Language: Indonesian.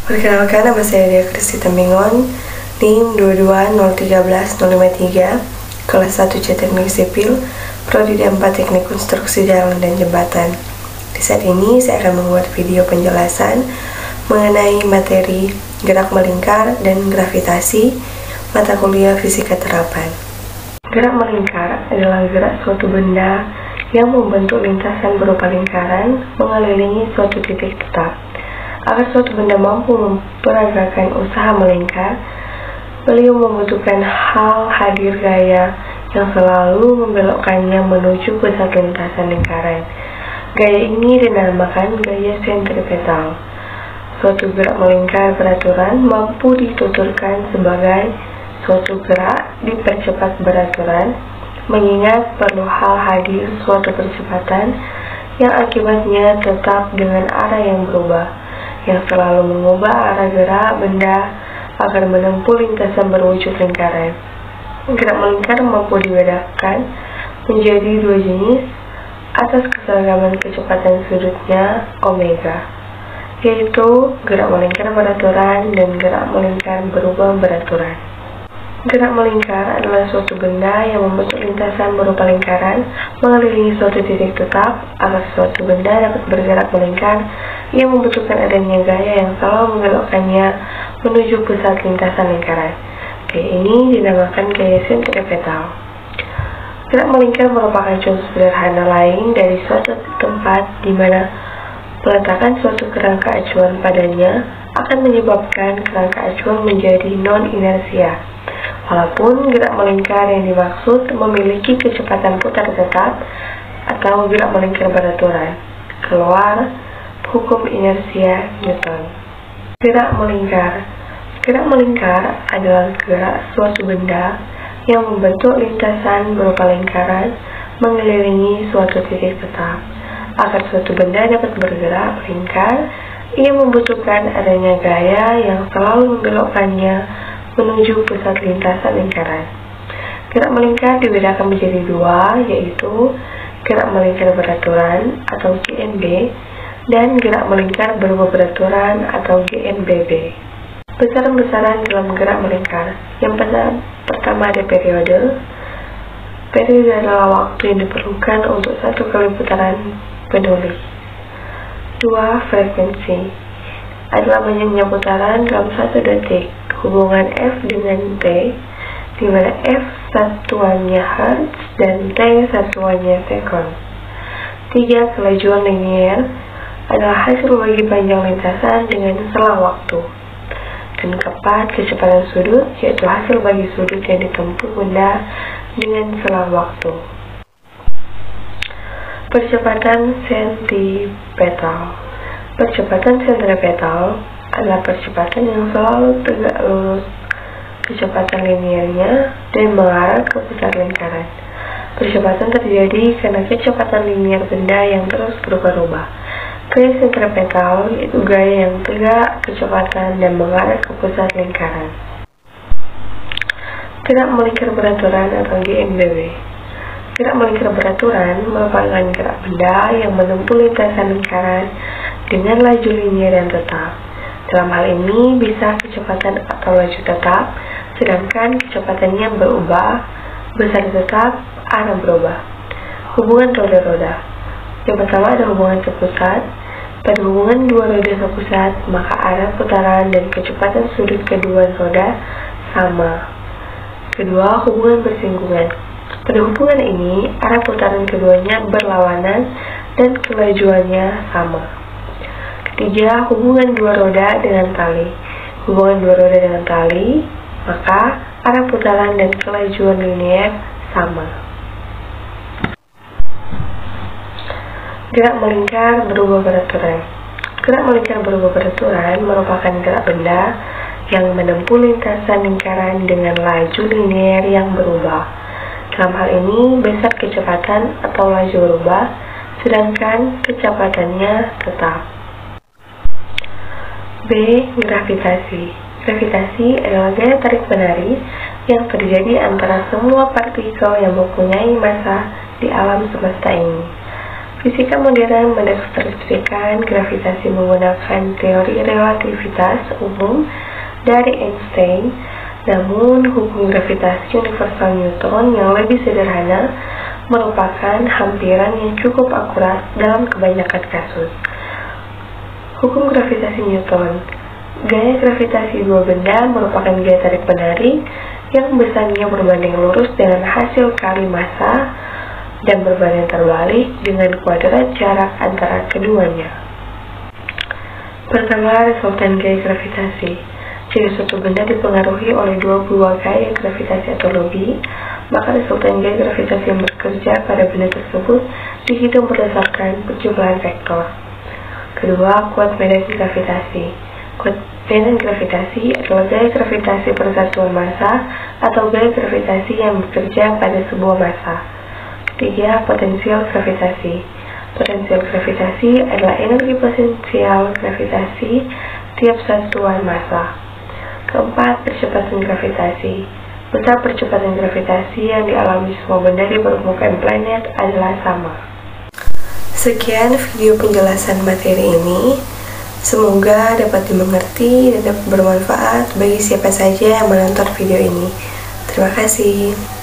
Perkenalkan, nama saya Dia Kristi Tembingon, NIM 22013-053, kelas 1 C Teknik Sipil, Prodi D4 Teknik Konstruksi Jalan dan Jembatan. Di saat ini saya akan membuat video penjelasan mengenai materi gerak melingkar dan gravitasi mata kuliah fisika terapan. Gerak melingkar adalah gerak suatu benda yang membentuk lintasan berupa lingkaran mengelilingi suatu titik tetap. Agar suatu benda mampu memperagakan usaha melingkar, beliau membutuhkan hal hadir gaya yang selalu membelokkannya menuju pusat lintasan lingkaran. Gaya ini dinamakan gaya sentripetal. Suatu gerak melingkar beraturan mampu dituturkan sebagai suatu gerak dipercepat beraturan, mengingat perlu hal hadir suatu percepatan yang akibatnya tetap dengan arah yang berubah, yang selalu mengubah arah gerak benda agar menempuh lintasan berwujud lingkaran. Gerak melingkar mampu dibedakan menjadi dua jenis atas keseragaman kecepatan sudutnya omega, yaitu gerak melingkar beraturan dan gerak melingkar berubah beraturan. Gerak melingkar adalah suatu benda yang membentuk lintasan berupa lingkaran mengelilingi suatu titik tetap. Agar suatu benda dapat bergerak melingkar, ia membutuhkan adanya gaya yang selalu membelokkannya menuju pusat lintasan lingkaran. Gaya ini dinamakan gaya sentripetal. Gerak melingkar merupakan contoh sederhana lain dari suatu tempat di mana peletakan suatu kerangka acuan padanya akan menyebabkan kerangka acuan menjadi non-inersia. Walaupun gerak melingkar yang dimaksud memiliki kecepatan putar tetap atau gerak melingkar beraturan, keluar hukum inersia Newton. Gerak melingkar. Gerak melingkar adalah gerak suatu benda yang membentuk lintasan berupa lingkaran mengelilingi suatu titik tetap. Agar suatu benda dapat bergerak melingkar, ia membutuhkan adanya gaya yang selalu membelokkannya menuju pusat lintasan lingkaran. Gerak melingkar dibedakan menjadi dua, yaitu gerak melingkar beraturan atau GMB dan gerak melingkar berubah beraturan atau GMBB. Besaran-besaran dalam gerak melingkar. Yang pertama ada periode. Periode adalah waktu yang diperlukan untuk satu kali putaran peduli. 2. Frekuensi adalah banyaknya putaran dalam satu detik. Hubungan F dengan T, di mana F satuannya Hertz dan T satuannya sekon. 3. Kelajuan linier adalah hasil bagi panjang lintasan dengan selang waktu. Dan 4. Kecepatan sudut, yaitu hasil bagi sudut yang ditempuh benda dengan selang waktu. Percepatan sentripetal. Percepatan sentripetal adalah percepatan yang selalu tegak lurus kecepatan liniernya dan mengarah ke pusat lingkaran. Percepatan terjadi karena kecepatan linier benda yang terus berubah-ubah. Gaya sentripetal yaitu gaya yang tegak kecepatan dan mengarah ke pusat lingkaran. Gerak melingkar beraturan atau GMBB. Gerak melingkar beraturan merupakan gerak benda yang menempuh lintasan lingkaran dengan laju linier yang tetap. Dalam hal ini bisa kecepatan atau laju tetap, sedangkan kecepatannya berubah, besar tetap, arah berubah. Hubungan roda-roda. Yang pertama ada hubungan sepusat. Pada hubungan dua roda sepusat, maka arah putaran dan kecepatan sudut kedua roda sama. Kedua, hubungan bersinggungan. Pada hubungan ini, arah putaran keduanya berlawanan dan kelajuannya sama. Ketiga, hubungan dua roda dengan tali. Hubungan dua roda dengan tali, maka arah putaran dan kelajuan linier sama. Gerak melingkar berubah beraturan. Gerak melingkar berubah beraturan merupakan gerak benda yang menempuh lintasan lingkaran dengan laju linier yang berubah. Dalam hal ini, besar kecepatan atau laju berubah, sedangkan kecepatannya tetap. B. Gravitasi. Gravitasi adalah gaya tarik-menarik yang terjadi antara semua partikel yang mempunyai massa di alam semesta ini. Fisika modern mendeskripsikan gravitasi menggunakan teori relativitas umum dari Einstein, namun hukum gravitasi universal Newton yang lebih sederhana merupakan hampiran yang cukup akurat dalam kebanyakan kasus. Hukum gravitasi Newton. Gaya gravitasi dua benda merupakan gaya tarik-menarik yang besarnya berbanding lurus dengan hasil kali massa dan berbanding terbalik dengan kuadrat jarak antara keduanya. Pertama, resultan gaya gravitasi. Jika suatu benda dipengaruhi oleh dua buah gaya gravitasi atau lebih, maka resultan gaya gravitasi yang bekerja pada benda tersebut dihitung berdasarkan perjumlahan vektor. Kedua, kuat medan gravitasi. Kuat medan gravitasi adalah gaya gravitasi persatuan massa atau gaya gravitasi yang bekerja pada sebuah massa. Ketiga, potensial gravitasi. Potensial gravitasi adalah energi potensial gravitasi tiap satuan massa. Keempat, percepatan gravitasi. Besar percepatan gravitasi yang dialami semua benda di permukaan planet adalah sama. Sekian video penjelasan materi ini. Semoga dapat dimengerti dan dapat bermanfaat bagi siapa saja yang menonton video ini. Terima kasih.